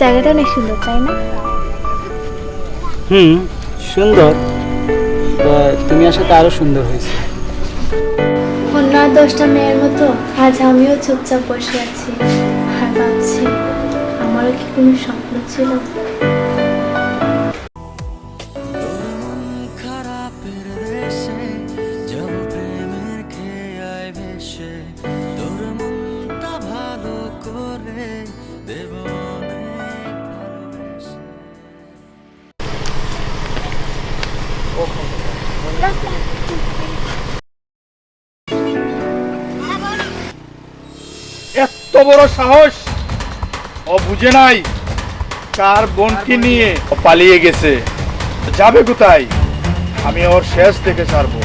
জায়গাটা অনেক সুন্দর, তাই না? সুন্দর। তুমি আসাতে আরো সুন্দর হয়েছে। অন্য 10টা মেয়ের মতো আজ আমিও চুপচাপ বসে আছি আর ভাবছি আমারও কি কোনো স্বপ্ন ছিল। এত বড় সাহস! ও বুঝে নাই কার বোনকে নিয়ে ও পালিয়ে গেছে। যাবে কোথায়? আমি ওর শেষ থেকে ছাড়বো।